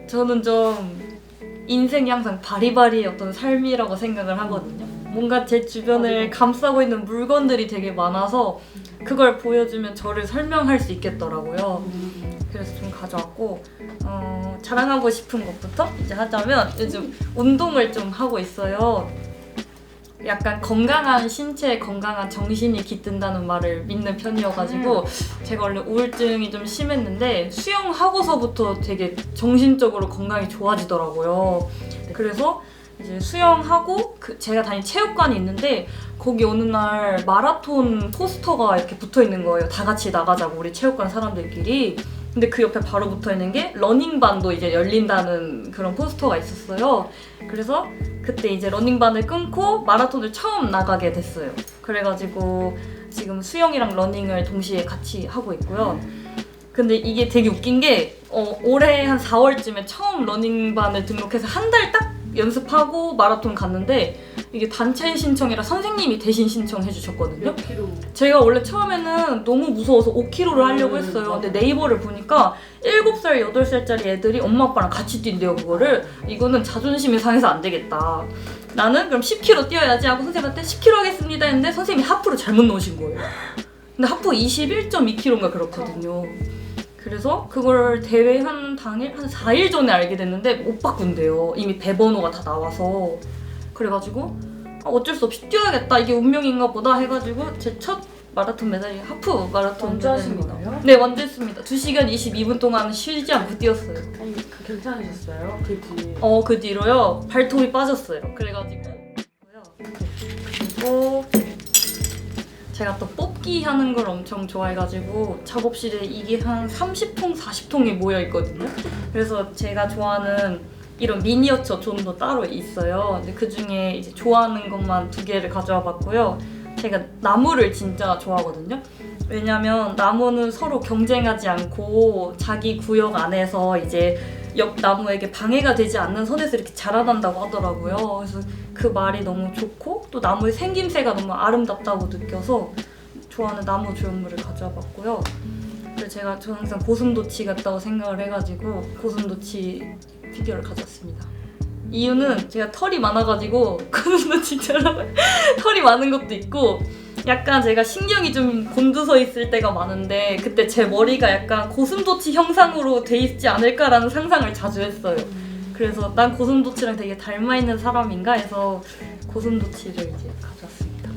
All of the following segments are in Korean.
저는 좀 인생이 항상 바리바리의 어떤 삶이라고 생각을 하거든요. 뭔가 제 주변을 감싸고 있는 물건들이 되게 많아서 그걸 보여주면 저를 설명할 수 있겠더라고요. 그래서 좀 가져왔고 자랑하고 싶은 것부터 이제 하자면 요즘 운동을 좀 하고 있어요. 약간 건강한 신체, 건강한 정신이 깃든다는 말을 믿는 편이어가지고 제가 원래 우울증이 좀 심했는데 수영하고서부터 되게 정신적으로 건강이 좋아지더라고요. 그래서 이제 수영하고 제가 다닌 체육관이 있는데 거기 어느 날 마라톤 포스터가 이렇게 붙어 있는 거예요. 다 같이 나가자고 우리 체육관 사람들끼리. 근데 그 옆에 바로 붙어 있는 게 러닝반도 이제 열린다는 그런 포스터가 있었어요. 그래서 그때 이제 러닝반을 끊고 마라톤을 처음 나가게 됐어요. 그래가지고 지금 수영이랑 러닝을 동시에 같이 하고 있고요. 근데 이게 되게 웃긴 게 올해 한 4월쯤에 처음 러닝반을 등록해서 한 달 딱 연습하고 마라톤 갔는데 이게 단체 신청이라 선생님이 대신 신청해 주셨거든요. 몇 킬로? 제가 원래 처음에는 너무 무서워서 5km를 하려고 했어요. 근데 네이버를 보니까 7살, 8살짜리 애들이 엄마 아빠랑 같이 뛴대요, 그거를. 이거는 자존심이 상해서 안 되겠다. 나는 그럼 10km 뛰어야지 하고 선생님한테 10km 하겠습니다 했는데 선생님이 하프를 잘못 넣으신 거예요. 근데 하프 21.2km인가 그렇거든요. 그래서 그걸 대회한 당일 한 4일 전에 알게 됐는데 못 바꾼대요. 이미 배번호가 다 나와서. 그래가지고 어쩔 수 없이 뛰어야겠다. 이게 운명인가 보다 해가지고 제 첫 마라톤 메달이 하프 마라톤 먼저 하신 메달입니다. 거예요? 네, 먼저 했습니다. 2시간 22분 동안 쉬지 않고 뛰었어요. 아니 괜찮으셨어요? 그 뒤에 그 뒤로요 발톱이 빠졌어요. 그래가지고 그리고 제가 또 뽑기 하는 걸 엄청 좋아해가지고 작업실에 이게 한 30통, 40통이 모여 있거든요. 그래서 제가 좋아하는 이런 미니어처 존도 따로 있어요. 근데 그 중에 이제 좋아하는 것만 2개를 가져와 봤고요. 제가 나무를 진짜 좋아하거든요. 왜냐면 나무는 서로 경쟁하지 않고 자기 구역 안에서 이제 옆 나무에게 방해가 되지 않는 선에서 이렇게 자라난다고 하더라고요. 그래서 그 말이 너무 좋고 또 나무의 생김새가 너무 아름답다고 느껴서 좋아하는 나무 조형물을 가져와 봤고요. 그래서 저는 항상 고슴도치 같다고 생각을 해가지고 고슴도치 피규어를 가져왔습니다. 이유는 제가 털이 많아가지고 고슴도치처럼 털이 많은 것도 있고 약간 제가 신경이 좀 곤두서 있을 때가 많은데 그때 제 머리가 약간 고슴도치 형상으로 돼 있지 않을까라는 상상을 자주 했어요. 그래서 난 고슴도치랑 되게 닮아있는 사람인가 해서 고슴도치를 이제 가져왔습니다.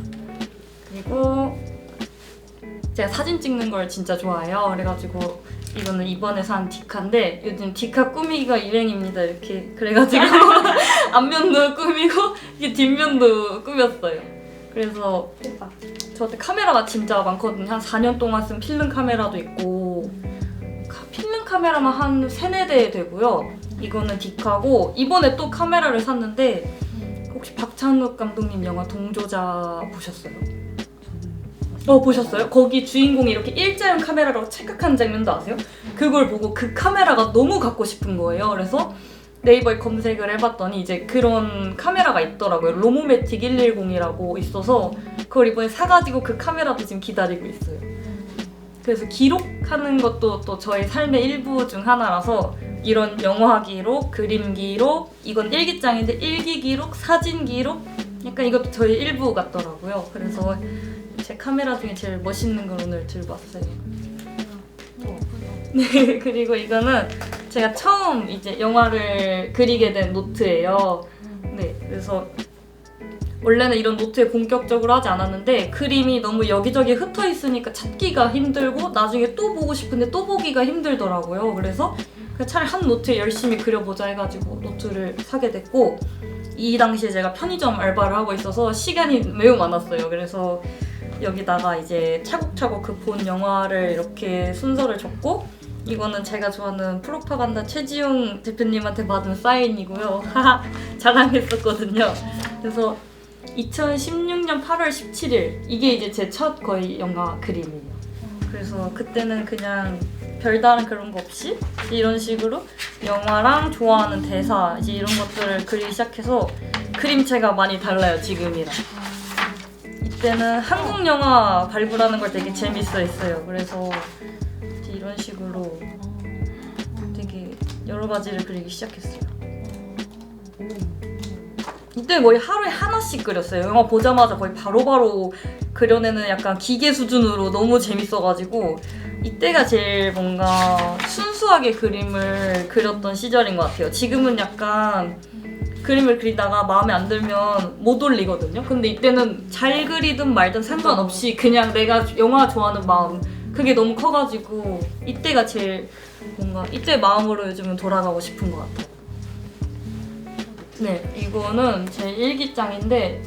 그리고 제가 사진 찍는 걸 진짜 좋아해요. 그래가지고 이거는 이번에 산 디카인데 요즘 디카 꾸미기가 유행입니다. 이렇게 그래가지고 앞면도 꾸미고 이게 뒷면도 꾸몄어요. 그래서 저한테 카메라가 진짜 많거든요. 한 4년 동안 쓴 필름 카메라도 있고 필름 카메라만 한 3-4대 되고요. 이거는 디카고 이번에 또 카메라를 샀는데 혹시 박찬욱 감독님 영화 동조자 보셨어요? 보셨어요? 거기 주인공이 이렇게 일자형 카메라라고 착각하는 장면도 아세요? 그걸 보고 그 카메라가 너무 갖고 싶은 거예요. 그래서 네이버에 검색을 해봤더니 이제 그런 카메라가 있더라고요. 로모매틱 110이라고 있어서 그걸 이번에 사가지고 그 카메라도 지금 기다리고 있어요. 그래서 기록하는 것도 또 저의 삶의 일부 중 하나라서 이런 영화 기록, 그림 기록, 이건 일기장인데 일기 기록, 사진 기록 약간 이것도 저의 일부 같더라고요. 그래서 제 카메라 중에 제일 멋있는 걸 오늘 들고 왔어요. 네, 그리고 이거는 제가 처음 이제 영화를 그리게 된 노트예요. 네, 그래서 원래는 이런 노트에 본격적으로 하지 않았는데 그림이 너무 여기저기 흩어 있으니까 찾기가 힘들고 나중에 또 보고 싶은데 또 보기가 힘들더라고요. 그래서 차라리 한 노트에 열심히 그려보자 해가지고 노트를 사게 됐고 이 당시에 제가 편의점 알바를 하고 있어서 시간이 매우 많았어요. 그래서 여기다가 이제 차곡차곡 그 본 영화를 이렇게 순서를 적고 이거는 제가 좋아하는 프로파간다 최지용 대표님한테 받은 사인이고요. 자랑했었거든요. 그래서 2016년 8월 17일 이게 이제 제 첫 거의 영화 그림이에요. 그래서 그때는 그냥 별다른 그런 거 없이 이런 식으로 영화랑 좋아하는 대사 이제 이런 것들을 그리기 시작해서 그림체가 많이 달라요, 지금이랑. 이때는 한국 영화 발굴하는 걸 되게 재밌어 했어요. 그래서 이런 식으로 되게 여러 가지를 그리기 시작했어요. 이때 거의 하루에 하나씩 그렸어요. 영화 보자마자 거의 바로바로 그려내는 약간 기계 수준으로 너무 재밌어가지고 이때가 제일 뭔가 순수하게 그림을 그렸던 시절인 것 같아요. 지금은 약간 그림을 그리다가 마음에 안 들면 못 올리거든요. 근데 이때는 잘 그리든 말든 상관없이 그냥 내가 영화 좋아하는 마음 그게 너무 커가지고 이때가 제일 뭔가 이때 마음으로 요즘은 돌아가고 싶은 것 같아요. 네, 이거는 제 일기장인데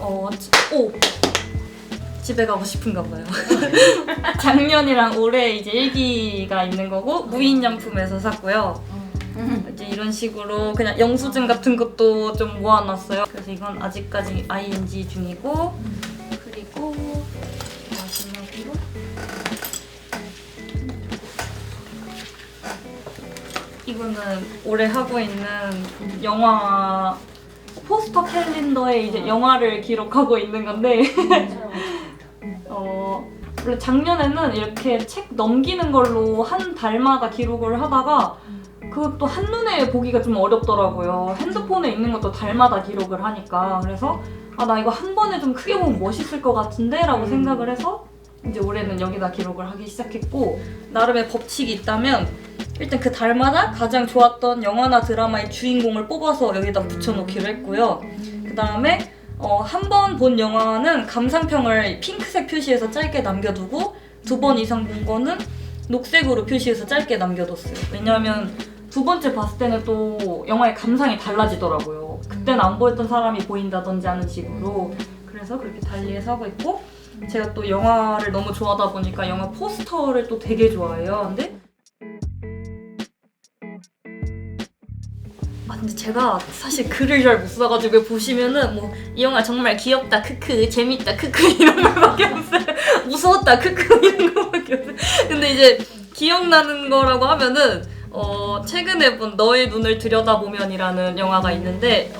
집에 가고 싶은가 봐요. 작년이랑 올해 이제 일기가 있는 거고 무인양품에서 샀고요. 이제 이런 식으로 그냥 영수증 같은 것도 좀 모아놨어요. 그래서 이건 아직까지 ing 중이고 그리고 마지막으로 이거는 올해 하고 있는 영화 포스터 캘린더에 이제 영화를 기록하고 있는 건데 원래 작년에는 이렇게 책 넘기는 걸로 한 달마다 기록을 하다가 그것도 한눈에 보기가 좀 어렵더라고요. 핸드폰에 있는 것도 달마다 기록을 하니까. 그래서 나 이거 한 번에 좀 크게 보면 멋있을 것 같은데 라고 생각을 해서 이제 올해는 여기다 기록을 하기 시작했고 나름의 법칙이 있다면 일단 그 달마다 가장 좋았던 영화나 드라마의 주인공을 뽑아서 여기다 붙여놓기로 했고요. 그 다음에 한 번 본 영화는 감상평을 핑크색 표시해서 짧게 남겨두고 2번 이상 본 거는 녹색으로 표시해서 짧게 남겨뒀어요. 왜냐하면 두 번째 봤을 때는 또 영화의 감상이 달라지더라고요. 그때는 안 보였던 사람이 보인다든지 하는 식으로. 그래서 그렇게 달리해서 하고 있고 제가 또 영화를 너무 좋아하다 보니까 영화 포스터를 또 되게 좋아해요. 근데 제가 사실 글을 잘 못 써가지고 보시면은 뭐 이 영화 정말 귀엽다 크크 재밌다 크크 이런 거밖에 없어요. 무서웠다 크크 이런 거밖에 없어요. 근데 이제 기억나는 거라고 하면은 최근에 본 너의 눈을 들여다보면이라는 영화가 있는데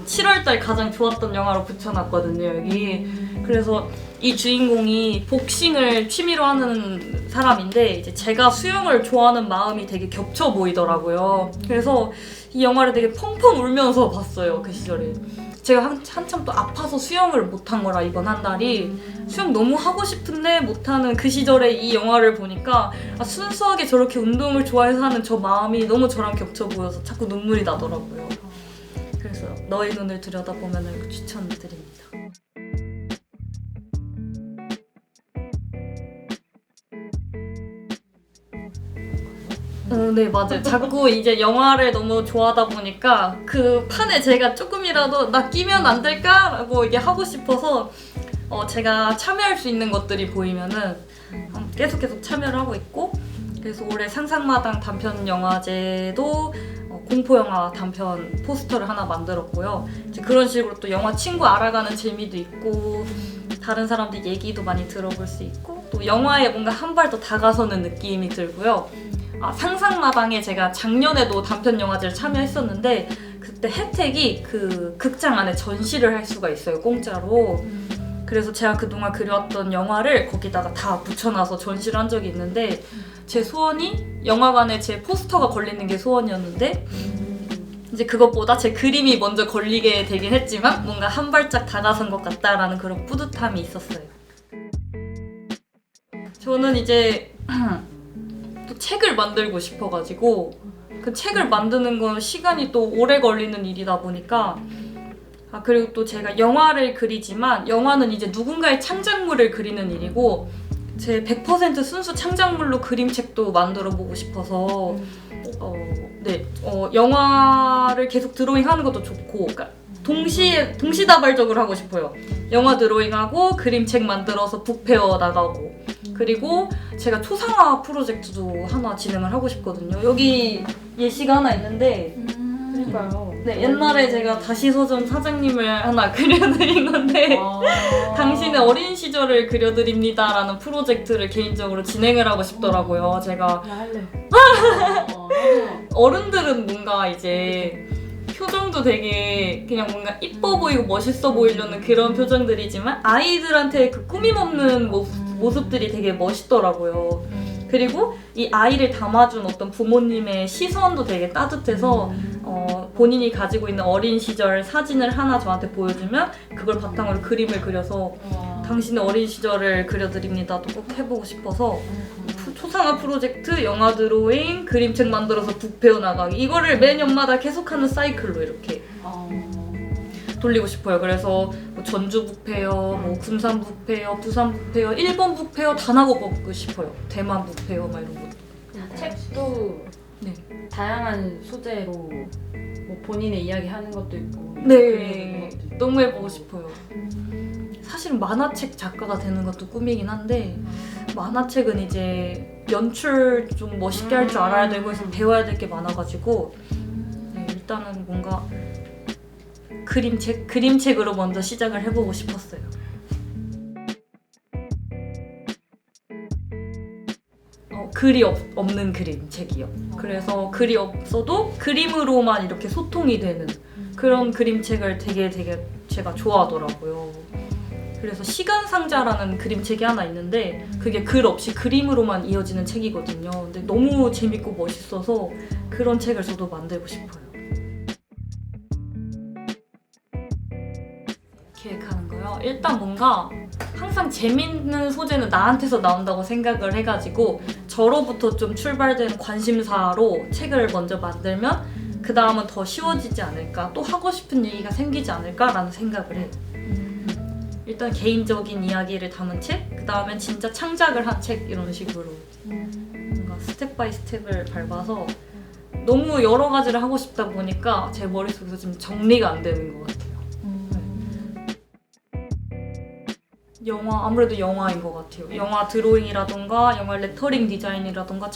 7월달 가장 좋았던 영화로 붙여놨거든요 여기. 그래서 이 주인공이 복싱을 취미로 하는 사람인데 이제 제가 수영을 좋아하는 마음이 되게 겹쳐 보이더라고요. 그래서 이 영화를 되게 펑펑 울면서 봤어요 그 시절에. 제가 한참 또 아파서 수영을 못한 거라 이번 한 달이 수영 너무 하고 싶은데 못하는 그 시절에 이 영화를 보니까 순수하게 저렇게 운동을 좋아해서 하는 저 마음이 너무 저랑 겹쳐 보여서 자꾸 눈물이 나더라고요. 그래서 너의 눈을 들여다보면 추천드립니다. 네 맞아요. 자꾸 이제 영화를 너무 좋아하다 보니까 그 판에 제가 조금이라도 나 끼면 안 될까라고 이게 하고 싶어서 제가 참여할 수 있는 것들이 보이면은 계속 참여를 하고 있고 그래서 올해 상상마당 단편 영화제도 공포 영화 단편 포스터를 하나 만들었고요. 이제 그런 식으로 또 영화 친구 알아가는 재미도 있고 다른 사람들 얘기도 많이 들어볼 수 있고 또 영화에 뭔가 한 발 더 다가서는 느낌이 들고요. 상상마당에 제가 작년에도 단편 영화제를 참여했었는데 그때 혜택이 그 극장 안에 전시를 할 수가 있어요 공짜로. 그래서 제가 그동안 그려왔던 영화를 거기다가 다 붙여놔서 전시를 한 적이 있는데 제 소원이 영화관에 제 포스터가 걸리는 게 소원이었는데 이제 그것보다 제 그림이 먼저 걸리게 되긴 했지만 뭔가 한 발짝 다가선 것 같다라는 그런 뿌듯함이 있었어요. 저는 이제 또 책을 만들고 싶어가지고 그 책을 만드는 건 시간이 또 오래 걸리는 일이다 보니까 그리고 또 제가 영화를 그리지만 영화는 이제 누군가의 창작물을 그리는 일이고 제 100% 순수 창작물로 그림책도 만들어보고 싶어서 영화를 계속 드로잉하는 것도 좋고 그러니까 동시다발적으로 하고 싶어요. 영화 드로잉하고 그림책 만들어서 북페어 나가고 그리고 제가 초상화 프로젝트도 하나 진행을 하고 싶거든요. 여기 예시가 하나 있는데 그러니까요. 네, 옛날에 제가 다시 서점 사장님을 하나 그려드린 건데 당신의 어린 시절을 그려드립니다라는 프로젝트를 개인적으로 진행을 하고 싶더라고요. 제가 나 할래. 어른들은 뭔가 이제 표정도 되게 그냥 뭔가 이뻐 보이고 멋있어 보이려는 그런 표정들이지만 아이들한테 그 꾸밈 없는 모습들이 되게 멋있더라고요. 그리고 이 아이를 담아준 어떤 부모님의 시선도 되게 따뜻해서 본인이 가지고 있는 어린 시절 사진을 하나 저한테 보여주면 그걸 바탕으로 그림을 그려서 당신의 어린 시절을 그려드립니다도 꼭 해보고 싶어서 초상화 프로젝트, 영화 드로잉, 그림책 만들어서 북 배워나가기 이거를 매년마다 계속하는 사이클로 이렇게 돌리고 싶어요. 그래서 뭐 전주 북페어, 뭐 군산 북페어, 부산 북페어, 일본 북페어 다 나가보고 싶어요. 대만 북페어 막 이런 것도. 책도 네. 다양한 소재로 뭐 본인의 이야기 하는 것도 있고 네, 그리는 것도 있고. 너무 해보고 싶어요. 사실은 만화책 작가가 되는 것도 꿈이긴 한데 만화책은 이제 연출 좀 멋있게 할 줄 알아야 되고 해서 배워야 될 게 많아가지고 네, 일단은 뭔가 그림책으로 먼저 시작을 해보고 싶었어요. 글이 없는 그림책이요. 그래서 글이 없어도 그림으로만 이렇게 소통이 되는 그런 그림책을 되게 제가 좋아하더라고요. 그래서 시간상자라는 그림책이 하나 있는데 그게 글 없이 그림으로만 이어지는 책이거든요. 근데 너무 재밌고 멋있어서 그런 책을 저도 만들고 싶어요. 계획하는 거요? 일단 뭔가 항상 재밌는 소재는 나한테서 나온다고 생각을 해가지고 저로부터 좀 출발된 관심사로 책을 먼저 만들면 그 다음은 더 쉬워지지 않을까, 또 하고 싶은 얘기가 생기지 않을까라는 생각을 해요. 일단 개인적인 이야기를 담은 책, 그 다음엔 진짜 창작을 한 책 이런 식으로 뭔가 스텝 바이 스텝을 밟아서 너무 여러 가지를 하고 싶다 보니까 제 머릿속에서 좀 정리가 안 되는 것 같아요. 영화, 아무래도 영화인 것 같아요. 영화 드로잉이라던가 영화 레터링 디자인이라던가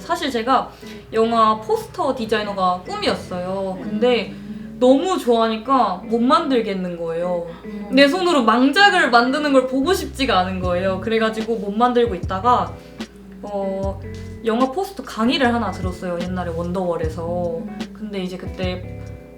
사실 제가 영화 포스터 디자이너가 꿈이었어요. 근데 너무 좋아하니까 못 만들겠는 거예요. 내 손으로 망작을 만드는 걸 보고 싶지가 않은 거예요. 그래가지고 못 만들고 있다가 영화 포스터 강의를 하나 들었어요. 옛날에 원더월에서. 근데 이제 그때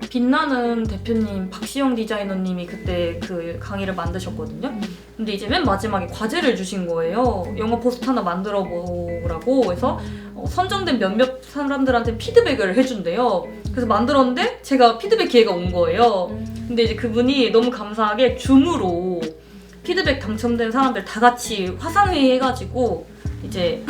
빛나는 대표님 박시영 디자이너님이 그때 그 강의를 만드셨거든요. 근데 이제 맨 마지막에 과제를 주신 거예요. 영화 포스터 하나 만들어 보라고 해서 선정된 몇몇 사람들한테 피드백을 해준대요. 그래서 만들었는데 제가 피드백 기회가 온 거예요. 근데 이제 그분이 너무 감사하게 줌으로 피드백 당첨된 사람들 다 같이 화상회의 해가지고 이제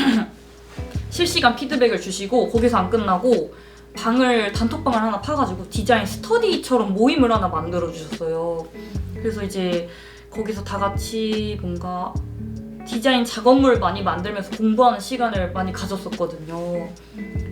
실시간 피드백을 주시고 거기서 안 끝나고 단톡방을 하나 파가지고 디자인 스터디처럼 모임을 하나 만들어 주셨어요. 그래서 이제 거기서 다 같이 뭔가 디자인 작업물 많이 만들면서 공부하는 시간을 많이 가졌었거든요.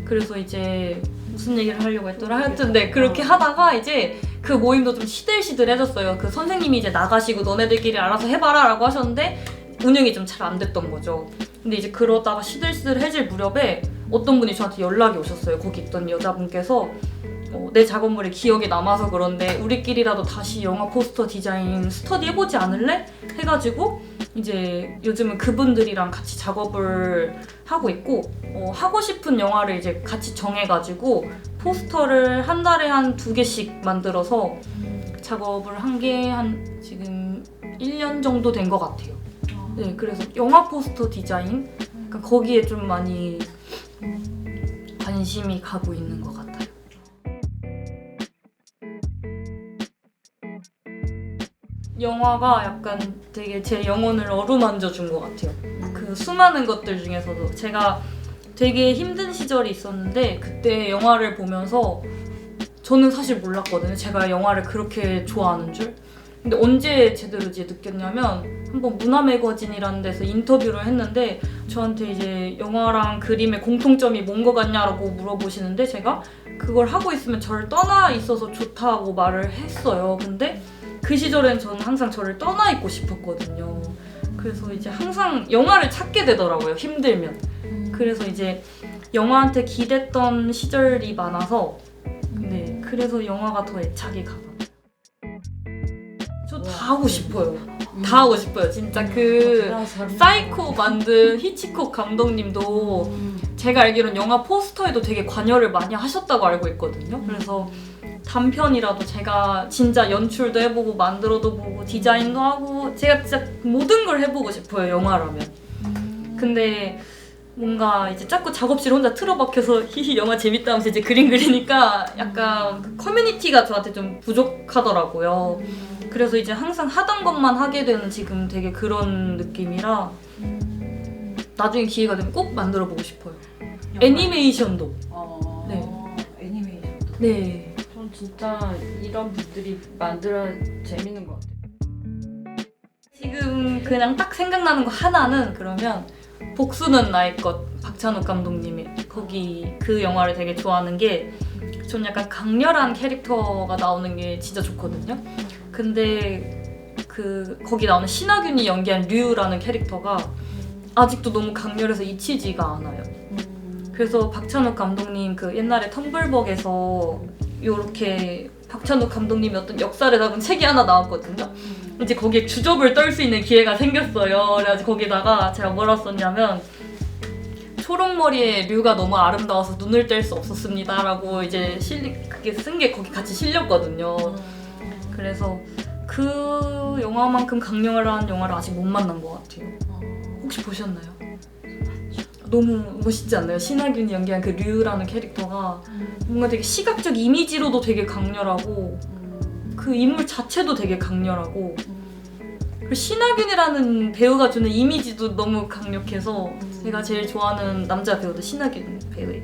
그래서 이제 무슨 얘기를 하려고 했더라? 하여튼 네, 그렇게 하다가 이제 그 모임도 좀 시들시들해졌어요. 그 선생님이 이제 나가시고 너네들끼리 알아서 해봐라 라고 하셨는데 운영이 좀 잘 안 됐던 거죠. 근데 이제 그러다가 시들시들해질 무렵에 어떤 분이 저한테 연락이 오셨어요. 거기 있던 여자분께서 내 작업물이 기억에 남아서 그런데 우리끼리라도 다시 영화 포스터 디자인 스터디 해보지 않을래? 해가지고 이제 요즘은 그분들이랑 같이 작업을 하고 있고 하고 싶은 영화를 이제 같이 정해가지고 포스터를 한 달에 한 2개씩 만들어서 작업을 한 게 한 지금 1년 정도 된 것 같아요. 네, 그래서 영화 포스터 디자인 그러니까 거기에 좀 많이 관심이 가고 있는 것 같아요. 영화가 약간 되게 제 영혼을 어루만져 준 것 같아요. 그 수많은 것들 중에서도 제가 되게 힘든 시절이 있었는데 그때 영화를 보면서 저는 사실 몰랐거든요. 제가 영화를 그렇게 좋아하는 줄. 근데 언제 제대로 이제 느꼈냐면 한번 문화매거진이라는 데서 인터뷰를 했는데 저한테 이제 영화랑 그림의 공통점이 뭔 것 같냐라고 물어보시는데 제가 그걸 하고 있으면 저를 떠나 있어서 좋다고 말을 했어요. 근데 그 시절엔 저는 항상 저를 떠나 있고 싶었거든요. 그래서 이제 항상 영화를 찾게 되더라고요. 힘들면. 그래서 이제 영화한테 기댔던 시절이 많아서 네, 그래서 영화가 더 애착이 가요. 저 다 하고 싶어요. 다 하고 싶어요. 진짜 그 사이코 만든 히치콕 감독님도 제가 알기로는 영화 포스터에도 되게 관여를 많이 하셨다고 알고 있거든요. 그래서 단편이라도 제가 진짜 연출도 해보고 만들어도 보고 디자인도 하고 제가 진짜 모든 걸 해보고 싶어요. 영화라면. 근데 뭔가 이제 자꾸 작업실 혼자 틀어박혀서 히히 영화 재밌다 하면서 이제 그림 그리니까 약간 그 커뮤니티가 저한테 좀 부족하더라고요. 그래서 이제 항상 하던 것만 하게 되는 지금 되게 그런 느낌이라 나중에 기회가 되면 꼭 만들어 보고 싶어요. 애니메이션도. 애니메이션도. 네. 전 진짜 이런 분들이 만들어야 재밌는 것 같아요. 지금 그냥 딱 생각나는 거 하나는 그러면 복수는 나의 것 박찬욱 감독님의 거기 그 영화를 되게 좋아하는 게 전 약간 강렬한 캐릭터가 나오는 게 진짜 좋거든요. 근데 그 거기 나오는 신하균이 연기한 류라는 캐릭터가 아직도 너무 강렬해서 잊히지가 않아요. 그래서 박찬욱 감독님 그 옛날에 텀블벅에서 요렇게 박찬욱 감독님이 어떤 역사를 담은 책이 하나 나왔거든요. 이제 거기에 주접을 떨 수 있는 기회가 생겼어요. 그래가지고 거기다가 제가 뭐라 썼냐면 초록머리의 류가 너무 아름다워서 눈을 뗄 수 없었습니다 라고 이제 그게 쓴 게 거기 같이 실렸거든요. 그래서 그 영화만큼 강렬한 영화를 아직 못 만난 것 같아요. 혹시 보셨나요? 너무 멋있지 않나요? 신하균이 연기한 그 류라는 캐릭터가 뭔가 되게 시각적 이미지로도 되게 강렬하고 그 인물 자체도 되게 강렬하고 그리고 신하균이라는 배우가 주는 이미지도 너무 강력해서 제가 제일 좋아하는 남자 배우도 신하균 배우예요.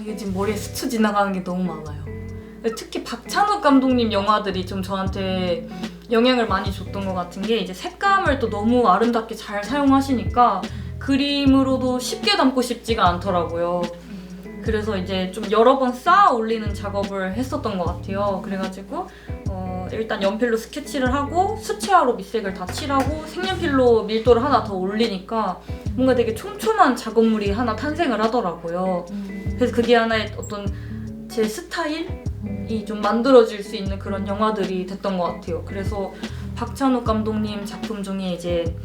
이게 지금 머리에 스쳐 지나가는 게 너무 많아요. 특히 박찬욱 감독님 영화들이 좀 저한테 영향을 많이 줬던 것 같은 게 이제 색감을 또 너무 아름답게 잘 사용하시니까 그림으로도 쉽게 담고 싶지가 않더라고요. 그래서 이제 좀 여러 번 쌓아 올리는 작업을 했었던 것 같아요. 그래가지고 일단 연필로 스케치를 하고 수채화로 밑색을 다 칠하고 색연필로 밀도를 하나 더 올리니까 뭔가 되게 촘촘한 작업물이 하나 탄생을 하더라고요. 그래서 그게 하나의 어떤 제 스타일이 좀 만들어질 수 있는 그런 영화들이 됐던 것 같아요. 그래서 박찬욱 감독님 작품 중에 이제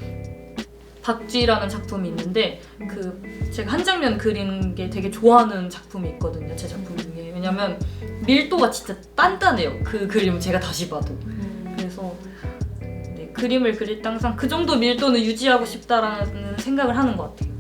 박쥐라는 작품이 있는데 그 제가 한 장면 그리는 게 되게 좋아하는 작품이 있거든요. 제 작품 중에. 왜냐면 밀도가 진짜 단단해요. 그 그림을 제가 다시 봐도. 그래서 네, 그림을 그릴 때 항상 그 정도 밀도는 유지하고 싶다라는 생각을 하는 것 같아요.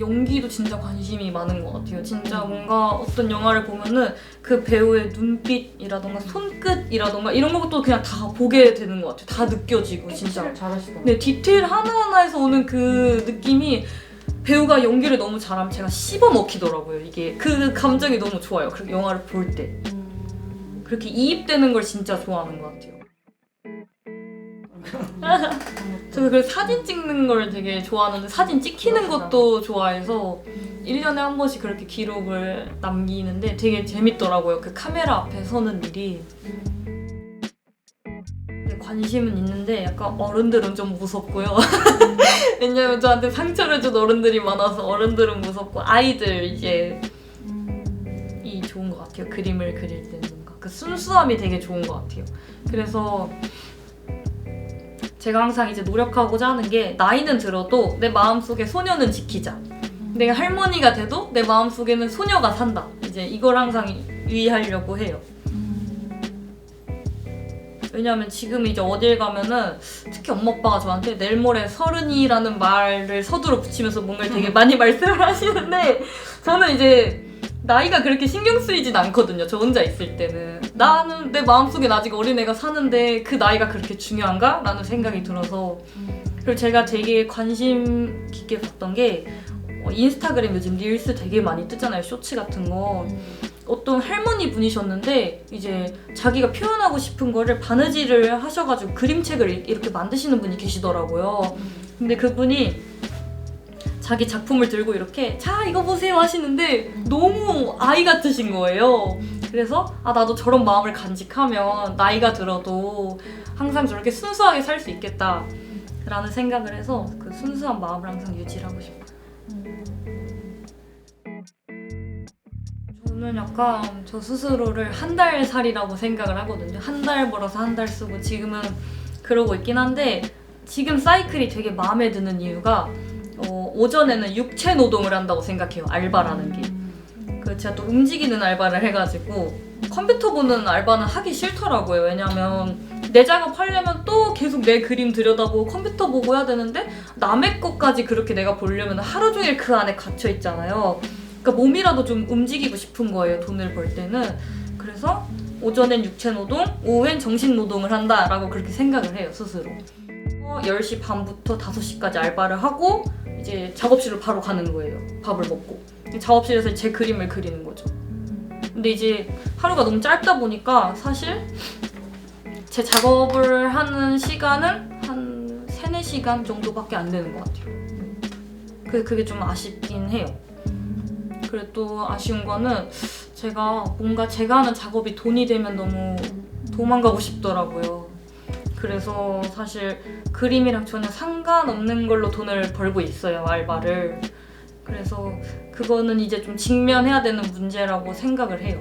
연기도 진짜 관심이 많은 것 같아요. 진짜 뭔가 어떤 영화를 보면은 그 배우의 눈빛이라던가 손끝이라던가 이런 것도 그냥 다 보게 되는 것 같아요. 다 느껴지고 진짜. 잘하시더라고요. 네, 디테일 하나하나에서 오는 그 느낌이 배우가 연기를 너무 잘하면 제가 씹어먹히더라고요. 이게 그 감정이 너무 좋아요. 그 영화를 볼 때. 그렇게 이입되는 걸 진짜 좋아하는 것 같아요. 저는 그 사진 찍는 걸 되게 좋아하는데 사진 찍히는 것도 좋아해서 1년에 한 번씩 그렇게 기록을 남기는데 되게 재밌더라고요. 그 카메라 앞에 서는 일이. 관심은 있는데 약간 어른들은 좀 무섭고요. 왜냐면 저한테 상처를 준 어른들이 많아서 어른들은 무섭고 아이들 이제 이 좋은 것 같아요. 그림을 그릴 때는 뭔가 그 순수함이 되게 좋은 것 같아요. 그래서 제가 항상 이제 노력하고자 하는 게 나이는 들어도 내 마음속에 소녀는 지키자. 내가 할머니가 돼도 내 마음속에는 소녀가 산다. 이제 이걸 항상 유의하려고 해요. 왜냐면 지금 이제 어딜 가면은 특히 엄마 아빠가 저한테 내일 모레 서른이라는 말을 서두로 붙이면서 뭔가 되게 많이 말씀을 하시는데 저는 이제 나이가 그렇게 신경 쓰이진 않거든요. 저 혼자 있을 때는. 나는 내 마음속엔 아직 어린애가 사는데 그 나이가 그렇게 중요한가? 라는 생각이 들어서 그리고 제가 되게 관심 깊게 봤던 게 인스타그램 요즘 릴스 되게 많이 뜨잖아요. 쇼츠 같은 거. 어떤 할머니 분이셨는데 이제 자기가 표현하고 싶은 거를 바느질을 하셔가지고 그림책을 이렇게 만드시는 분이 계시더라고요. 근데 그분이 자기 작품을 들고 이렇게 자 이거 보세요 하시는데 너무 아이 같으신 거예요. 그래서 나도 저런 마음을 간직하면 나이가 들어도 항상 저렇게 순수하게 살 수 있겠다 라는 생각을 해서 그 순수한 마음을 항상 유지를 하고 싶어요. 저는 약간 저 스스로를 한 달 살이라고 생각을 하거든요. 한 달 벌어서 한 달 쓰고 지금은 그러고 있긴 한데 지금 사이클이 되게 마음에 드는 이유가 오전에는 육체 노동을 한다고 생각해요. 알바라는 게. 제가 또 움직이는 알바를 해가지고 컴퓨터 보는 알바는 하기 싫더라고요. 왜냐면 내 작업하려면 또 계속 내 그림 들여다보고 컴퓨터 보고 해야 되는데 남의 것까지 그렇게 내가 보려면 하루 종일 그 안에 갇혀 있잖아요. 그러니까 몸이라도 좀 움직이고 싶은 거예요. 돈을 벌 때는. 그래서 오전엔 육체노동, 오후엔 정신노동을 한다라고 그렇게 생각을 해요. 스스로. 10시 반부터 5시까지 알바를 하고 이제 작업실로 바로 가는 거예요. 밥을 먹고. 작업실에서 제 그림을 그리는 거죠. 근데 이제 하루가 너무 짧다 보니까 사실 제 작업을 하는 시간은 한 3, 4시간 정도밖에 안 되는 것 같아요. 그게 좀 아쉽긴 해요. 그리고 또 아쉬운 거는 제가 뭔가 제가 하는 작업이 돈이 되면 너무 도망가고 싶더라고요. 그래서 사실 그림이랑 전혀 상관없는 걸로 돈을 벌고 있어요, 알바를. 그래서 그거는 이제 좀 직면해야 되는 문제라고 생각을 해요.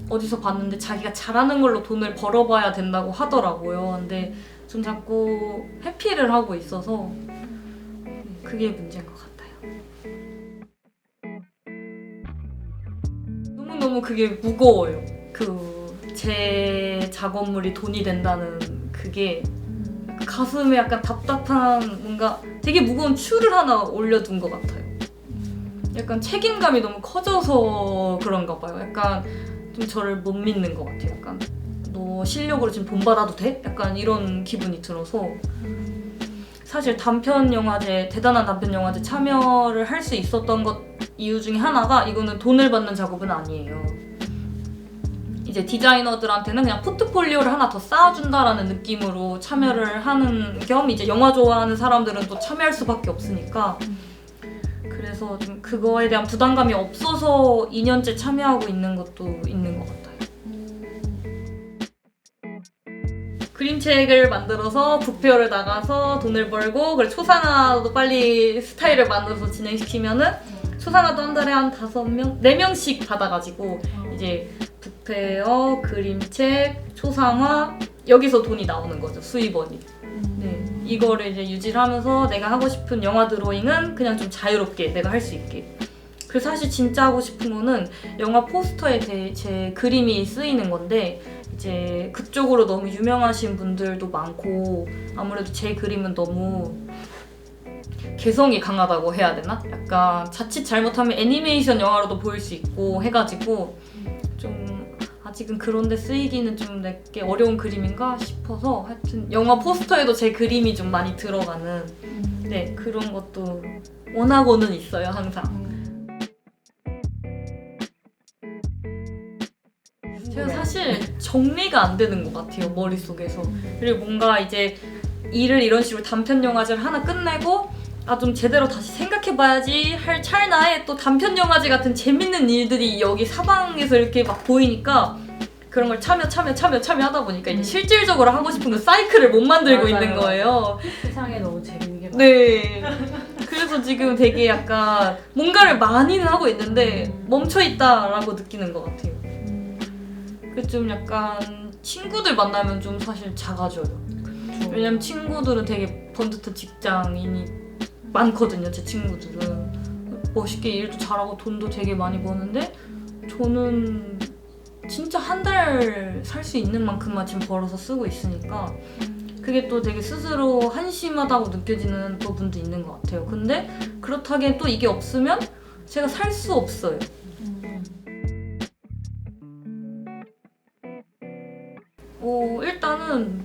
어디서 봤는데 자기가 잘하는 걸로 돈을 벌어봐야 된다고 하더라고요. 근데 전 자꾸 회피를 하고 있어서 그게 문제인 것 같아요. 너무너무 그게 무거워요. 제 작업물이 돈이 된다는 그게 가슴에 약간 답답한 뭔가 되게 무거운 추를 하나 올려둔 것 같아요. 약간 책임감이 너무 커져서 그런가 봐요. 약간 좀 저를 못 믿는 것 같아요. 약간 너 실력으로 지금 돈 받아도 돼? 약간 이런 기분이 들어서 사실 대단한 단편 영화제 참여를 할 수 있었던 것 이유 중에 하나가 이거는 돈을 받는 작업은 아니에요. 이제 디자이너들한테는 그냥 포트폴리오를 하나 더 쌓아준다라는 느낌으로 참여를 하는 겸 이제 영화 좋아하는 사람들은 또 참여할 수밖에 없으니까 그래서 좀 그거에 대한 부담감이 없어서 2년째 참여하고 있는 것도 있는 것 같아요. 그림책을 만들어서 부표를 나가서 돈을 벌고 그리고 초상화도 빨리 스타일을 만들어서 진행시키면은 초상화도 한 달에 한 5명, 4명씩 받아가지고 이제 부페어, 그림책, 초상화 여기서 돈이 나오는 거죠, 수입원이. 네, 이거를 이제 유지를 하면서 내가 하고 싶은 영화 드로잉은 그냥 좀 자유롭게 내가 할 수 있게. 그래서 사실 진짜 하고 싶은 거는 영화 포스터에 제 그림이 쓰이는 건데 이제 그쪽으로 너무 유명하신 분들도 많고 아무래도 제 그림은 너무 개성이 강하다고 해야 되나? 약간 자칫 잘못하면 애니메이션 영화로도 보일 수 있고 해가지고 좀 아직은 그런데 쓰이기는 좀 내게 어려운 그림인가 싶어서 하여튼 영화 포스터에도 제 그림이 좀 많이 들어가는 네 그런 것도 원하고는 있어요 항상. 제가 사실 정리가 안 되는 것 같아요 머릿속에서. 그리고 뭔가 이제 일을 이런 식으로 단편 영화제를 하나 끝내고 좀 제대로 다시 생각해봐야지 할 찰나에 또 단편 영화제 같은 재밌는 일들이 여기 사방에서 이렇게 막 보이니까 그런 걸 참여하다 보니까 이제 실질적으로 하고 싶은 그 사이클을 못 만들고 맞아요. 있는 거예요. 세상에 너무 재밌는 게 많아요. 네. 그래서 지금 되게 약간 뭔가를 많이는 하고 있는데 멈춰있다라고 느끼는 것 같아요. 그 좀 약간 친구들 만나면 좀 사실 작아져요. 그쵸. 왜냐면 친구들은 되게 번듯한 직장인이 많거든요. 제 친구들은 멋있게 일도 잘하고 돈도 되게 많이 버는데 저는 진짜 한 달 살 수 있는 만큼만 지금 벌어서 쓰고 있으니까 그게 또 되게 스스로 한심하다고 느껴지는 부분도 있는 것 같아요. 근데 그렇다기엔 또 이게 없으면 제가 살 수 없어요. 일단은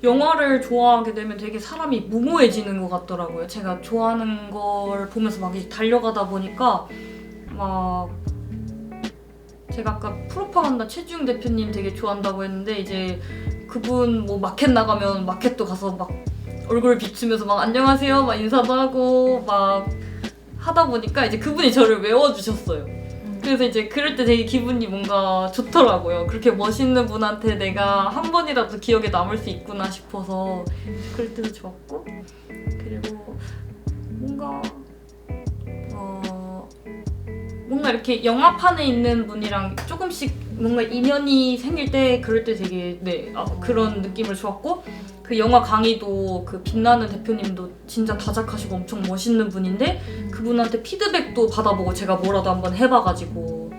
영화를 좋아하게 되면 되게 사람이 무모해지는 것 같더라고요. 제가 좋아하는 걸 보면서 막 이제 달려가다 보니까 막 제가 아까 프로파간다 최주영 대표님 되게 좋아한다고 했는데 이제 그분 뭐 마켓 나가면 마켓도 가서 막 얼굴 비추면서 막 안녕하세요 막 인사도 하고 막 하다 보니까 이제 그분이 저를 외워주셨어요. 그래서 이제 그럴 때 되게 기분이 뭔가 좋더라고요. 그렇게 멋있는 분한테 내가 한 번이라도 기억에 남을 수 있구나 싶어서 그럴 때도 좋았고 그리고 뭔가 이렇게 영화판에 있는 분이랑 조금씩 뭔가 인연이 생길 때 그럴 때 되게 그런 느낌을 좋았고 그 영화 강의도 그 빛나는 대표님도 진짜 다작하시고 엄청 멋있는 분인데 그분한테 피드백도 받아보고 제가 뭐라도 한번 해봐가지고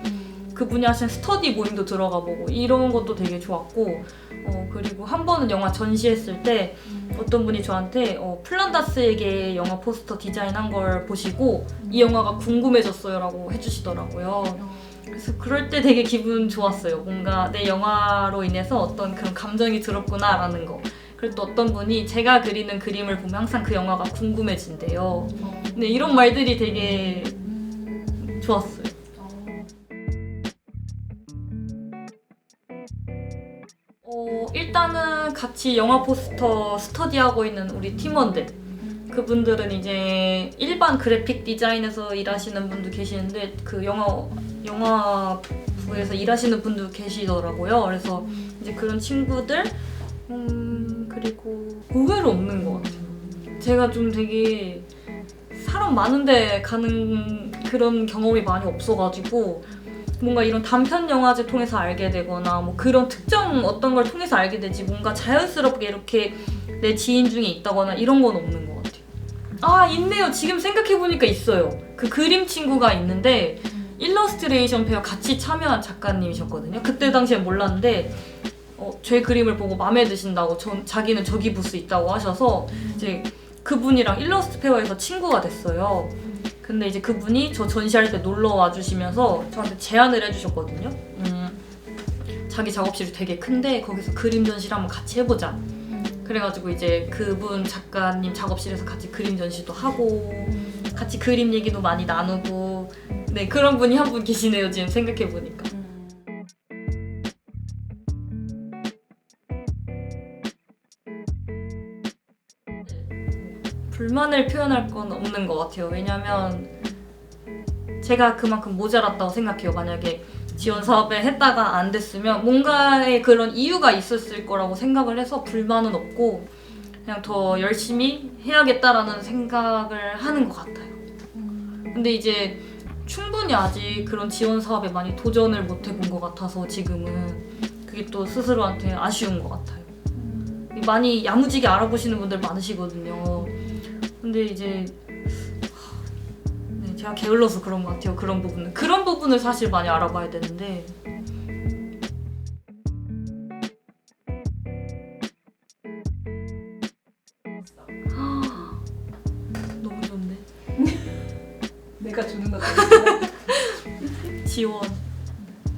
그분이 하신 스터디 모임도 들어가 보고 이런 것도 되게 좋았고 그리고 한 번은 영화 전시했을 때 어떤 분이 저한테 플란다스에게 영화 포스터 디자인한 걸 보시고 이 영화가 궁금해졌어요 라고 해주시더라고요. 그래서 그럴 때 되게 기분 좋았어요. 뭔가 내 영화로 인해서 어떤 그런 감정이 들었구나 라는 거. 그리고 또 어떤 분이 제가 그리는 그림을 보면 항상 그 영화가 궁금해진대요. 근데 이런 말들이 되게 좋았어요. 일단은 같이 영화 포스터 스터디하고 있는 우리 팀원들, 그분들은 이제 일반 그래픽 디자인에서 일하시는 분도 계시는데 그 영화부에서 일하시는 분도 계시더라고요. 그래서 이제 그런 친구들 그리고 의외로 없는 것 같아요. 제가 좀 되게 사람 많은데 가는 그런 경험이 많이 없어가지고 뭔가 이런 단편 영화제 통해서 알게 되거나 뭐 그런 특정 어떤 걸 통해서 알게 되지 뭔가 자연스럽게 이렇게 내 지인 중에 있다거나 이런 건 없는 것 같아요. 아, 있네요. 지금 생각해보니까 있어요. 그 그림 친구가 있는데 일러스트레이션 페어 같이 참여한 작가님이셨거든요. 그때 당시엔 몰랐는데 제 그림을 보고 마음에 드신다고 자기는 저기 부스 있다고 하셔서 이제 그분이랑 일러스트 페어에서 친구가 됐어요. 근데 이제 그분이 저 전시할 때 놀러 와주시면서 저한테 제안을 해주셨거든요. 자기 작업실이 되게 큰데 거기서 그림 전시를 한번 같이 해보자. 그래가지고 이제 그분 작가님 작업실에서 같이 그림 전시도 하고 같이 그림 얘기도 많이 나누고 네, 그런 분이 한 분 계시네요. 지금 생각해보니까. 불만을 표현할 건 없는 것 같아요. 왜냐면 제가 그만큼 모자랐다고 생각해요. 만약에 지원 사업에 했다가 안 됐으면 뭔가의 그런 이유가 있었을 거라고 생각을 해서 불만은 없고 그냥 더 열심히 해야겠다라는 생각을 하는 것 같아요. 근데 이제 충분히 아직 그런 지원 사업에 많이 도전을 못 해본 것 같아서 지금은 그게 또 스스로한테 아쉬운 것 같아요. 많이 야무지게 알아보시는 분들 많으시거든요. 근데 이제 네, 제가 게을러서 그런 것 같아요. 그런 부분을 사실 많이 알아봐야 되는데 너무 좋은데? 내가 주는 것도 지원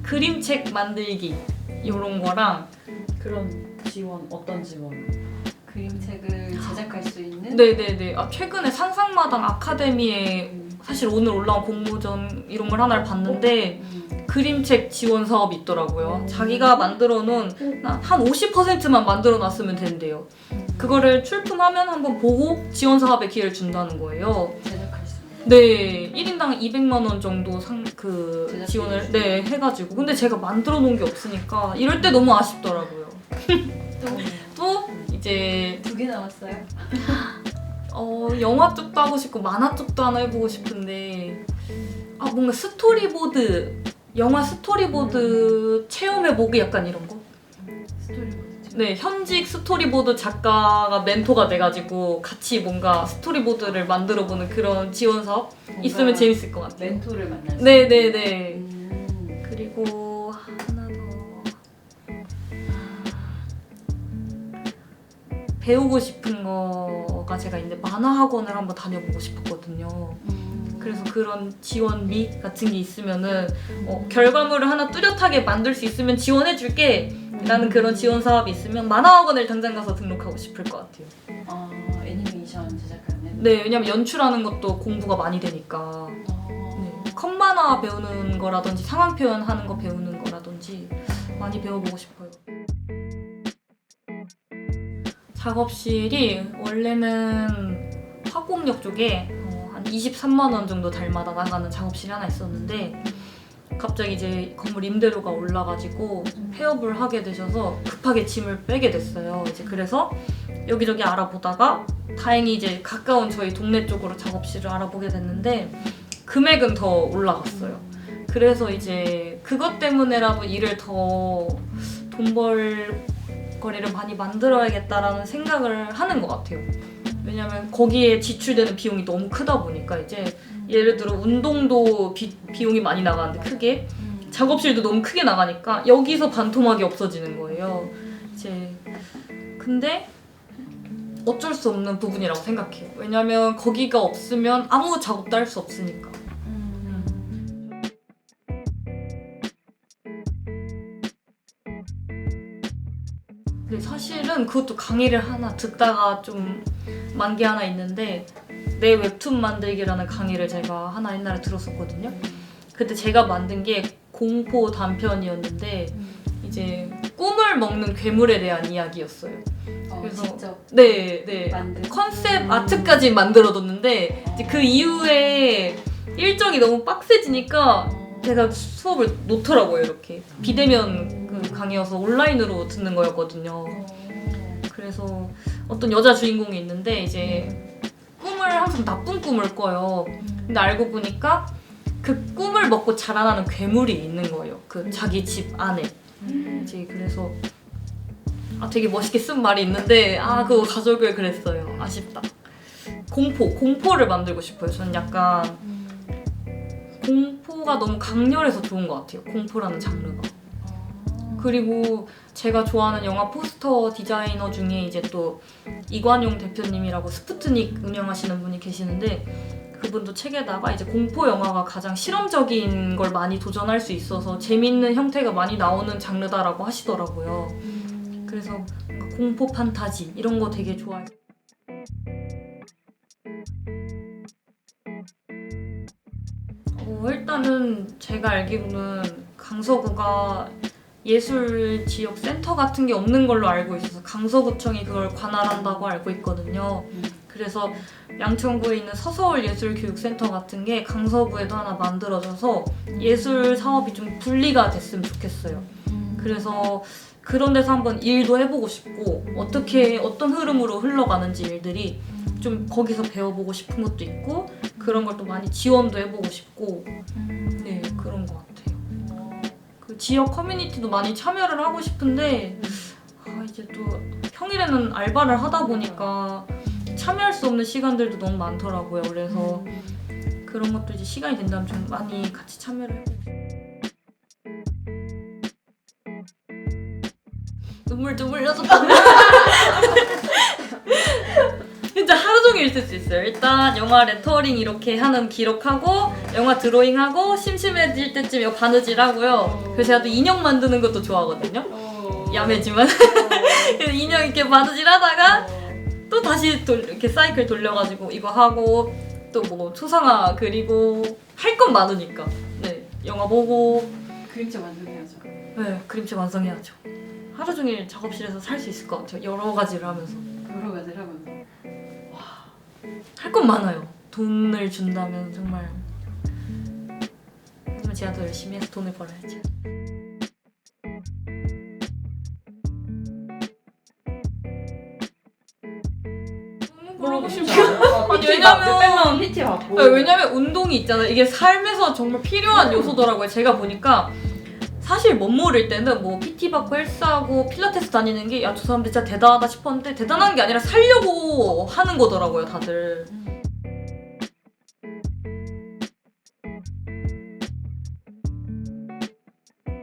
그림책 만들기 이런 거랑 그런 지원 어떤 지원? 그림책을 제작할 수 있는? 네네네. 최근에 상상마당 아카데미에 사실 오늘 올라온 공모전 이런 걸 하나를 봤는데 그림책 지원 사업이 있더라고요. 자기가 만들어 놓은 한 50%만 만들어 놨으면 된대요. 그거를 출품하면 한번 보고 지원 사업에 기회를 준다는 거예요. 제작할 수 있는? 네, 1인당 200만 원 정도 제작 지원을 네, 해가지고. 근데 제가 만들어 놓은 게 없으니까 이럴 때 너무 아쉽더라고요. 또 이제 2개 남았어요? 영화 쪽도 하고 싶고 만화 쪽도 하나 해보고 싶은데 뭔가 스토리보드, 영화 스토리보드 체험해보기 약간 이런 거? 스토리보드. 네, 현직 스토리보드 작가가 멘토가 돼가지고 같이 뭔가 스토리보드를 만들어보는 그런 지원 사업 있으면 재밌을 것 같아요. 멘토를 만날 수 네네네. 그리고 하나 더 배우고 싶은 거가 제가 있는데 만화 학원을 한번 다녀보고 싶었거든요. 그래서 그런 지원비 같은 게 있으면은 결과물을 하나 뚜렷하게 만들 수 있으면 지원해줄게 라는 그런 지원 사업이 있으면 만화 학원을 당장 가서 등록하고 싶을 것 같아요. 애니메이션 제작하는? 네, 왜냐면 연출하는 것도 공부가 많이 되니까 네, 컷 만화 배우는 거라든지 상황 표현하는 거 배우는 거라든지 많이 배워보고 싶어요. 작업실이 원래는 화곡역 쪽에 한 23만 원 정도 달마다 나가는 작업실이 하나 있었는데 갑자기 이제 건물 임대료가 올라가지고 폐업을 하게 되셔서 급하게 짐을 빼게 됐어요. 이제 그래서 여기저기 알아보다가 다행히 이제 가까운 저희 동네 쪽으로 작업실을 알아보게 됐는데 금액은 더 올라갔어요. 그래서 이제 그것 때문에라도 일을 더 돈 벌 거리를 많이 만들어야겠다라는 생각을 하는 것 같아요. 왜냐면 거기에 지출되는 비용이 너무 크다 보니까 이제 예를 들어 운동도 비용이 많이 나가는데 크게 작업실도 너무 크게 나가니까 여기서 반토막이 없어지는 거예요. 이제 근데 어쩔 수 없는 부분이라고 생각해요. 왜냐면 거기가 없으면 아무 작업도 할 수 없으니까. 근데 사실은 그것도 강의를 하나 듣다가 좀 만 게 하나 있는데 내 웹툰 만들기라는 강의를 제가 하나 옛날에 들었었거든요. 그때 제가 만든 게 공포 단편이었는데 이제 꿈을 먹는 괴물에 대한 이야기였어요. 그래서 직접 네. 만든 컨셉 아트까지 만들어뒀는데 이제 그 이후에 일정이 너무 빡세지니까 제가 수업을 놓더라고요. 이렇게 비대면 그 강의여서 온라인으로 듣는 거였거든요. 그래서 어떤 여자 주인공이 있는데 이제 꿈을 항상 나쁜 꿈을 꿔요. 근데 알고 보니까 그 꿈을 먹고 자라나는 괴물이 있는 거예요. 그 자기 집 안에. 이제 그래서 되게 멋있게 쓴 말이 있는데 그거 가져오길 그랬어요. 아쉽다. 공포를 만들고 싶어요. 저는 약간 공포가 너무 강렬해서 좋은 것 같아요. 공포라는 장르가. 그리고 제가 좋아하는 영화 포스터 디자이너 중에 이제 또 이관용 대표님이라고 스푸트닉 운영하시는 분이 계시는데 그분도 책에다가 이제 공포 영화가 가장 실험적인 걸 많이 도전할 수 있어서 재밌는 형태가 많이 나오는 장르다라고 하시더라고요. 그래서 공포 판타지 이런 거 되게 좋아해요. 일단은 제가 알기로는 강서구가 예술 지역 센터 같은 게 없는 걸로 알고 있어서 강서구청이 그걸 관할한다고 알고 있거든요. 그래서 양천구에 있는 서서울예술교육센터 같은 게 강서구에도 하나 만들어져서 예술 사업이 좀 분리가 됐으면 좋겠어요. 그래서 그런 데서 한번 일도 해보고 싶고 어떤 흐름으로 흘러가는지 일들이 좀 거기서 배워보고 싶은 것도 있고 그런 걸 또 많이 지원도 해보고 싶고 네 그런 것 같아요. 그 지역 커뮤니티도 많이 참여를 하고 싶은데 이제 또 평일에는 알바를 하다 보니까 참여할 수 없는 시간들도 너무 많더라고요. 그래서 그런 것도 이제 시간이 된다면 좀 많이 같이 참여를 해보고 눈물 좀 흘려줬다. 진짜 하루 종일 있을 수 있어요. 일단 영화 레터링 이렇게 하는 기록하고 영화 드로잉하고 심심해질 때쯤 이거 바느질하고요. 그래서 제가 또 인형 만드는 것도 좋아하거든요. 야매지만 인형 이렇게 바느질하다가 또 다시 이렇게 사이클 돌려가지고 이거 하고 또 뭐 초상화 그리고 할 건 많으니까 네 영화 보고 그림체 완성해야죠. 네 그림체 완성해야죠. 하루 종일 작업실에서 살 수 있을 것 같아요. 여러 가지를 하면서. 여러 가지를 하면서. 할 건 많아요. 돈을 준다면 정말. 하지만 제가 더 열심히 해서 돈을 벌어야죠. 그러고 싶지 않아요. 아니 왜냐면 PT 받고. 왜냐면 운동이 있잖아요. 이게 삶에서 정말 필요한 요소더라고요. 제가 보니까 사실 못 모를 때는 뭐 PT 받고 헬스하고 필라테스 다니는 게 야 저 사람들 진짜 대단하다 싶었는데 대단한 게 아니라 살려고 하는 거더라고요 다들.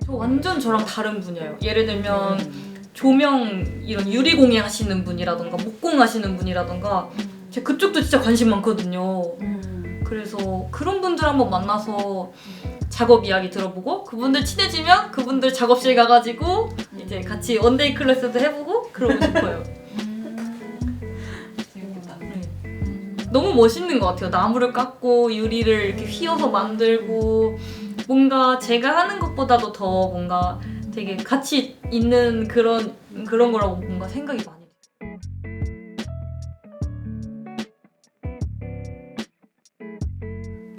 저 완전 저랑 다른 분야예요. 예를 들면 조명 이런 유리공예 하시는 분이라던가 목공 하시는 분이라던가 제가 그쪽도 진짜 관심 많거든요. 그래서 그런 분들 한번 만나서 작업 이야기 들어보고 그분들 친해지면 그분들 작업실 가가지고 이제 같이 원데이 클래스도 해보고 그러고 싶어요. 재밌겠다. 너무 멋있는 것 같아요. 나무를 깎고 유리를 이렇게 휘어서 만들고 뭔가 제가 하는 것보다도 더 뭔가 되게 가치 있는 그런 거라고 뭔가 생각이 많이 돼요.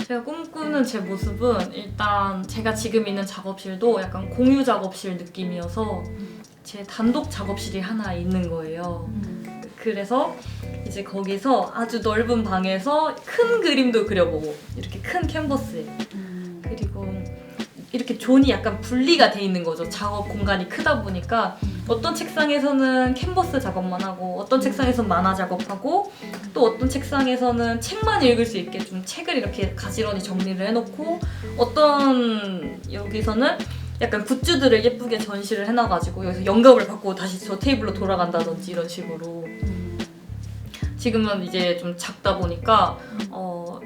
제가 꿈꾸는 제 모습은 일단 제가 지금 있는 작업실도 약간 공유 작업실 느낌이어서 제 단독 작업실이 하나 있는 거예요. 그래서 이제 거기서 아주 넓은 방에서 큰 그림도 그려보고 이렇게 큰 캔버스에 그리고 이렇게 존이 약간 분리가 돼 있는 거죠. 작업 공간이 크다 보니까 어떤 책상에서는 캔버스 작업만 하고 어떤 책상에서는 만화 작업하고 또 어떤 책상에서는 책만 읽을 수 있게 좀 책을 이렇게 가지런히 정리를 해놓고 어떤 여기서는 약간 굿즈들을 예쁘게 전시를 해놔가지고 여기서 영감을 받고 다시 저 테이블로 돌아간다든지 이런 식으로 지금은 이제 좀 작다 보니까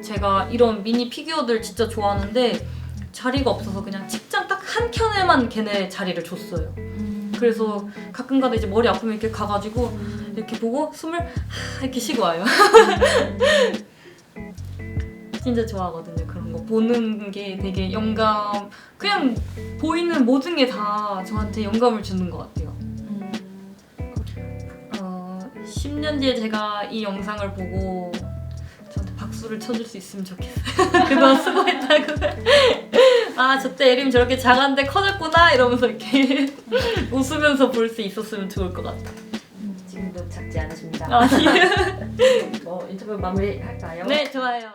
제가 이런 미니 피규어들 진짜 좋아하는데 자리가 없어서 그냥 책장 딱 한 켠에만 걔네 자리를 줬어요. 그래서 가끔가다 이제 머리 아프면 이렇게 가가지고 이렇게 보고 숨을 이렇게 쉬고 와요. 진짜 좋아하거든요. 그런 거 보는 게 되게 영감, 그냥 보이는 모든 게 다 저한테 영감을 주는 것 같아요. 10년 뒤에 제가 이 영상을 보고 저한테 박수를 쳐줄 수 있으면 좋겠어요. 그동안 수고했다고. 아, 저때 에림 저렇게 작았는데 커졌구나 이러면서 이렇게 웃으면서 볼 수 있었으면 좋을 것 같아요. 지금도 작지 않으십니다. 아니에요. 인터뷰 마무리할까요? 네, 좋아요.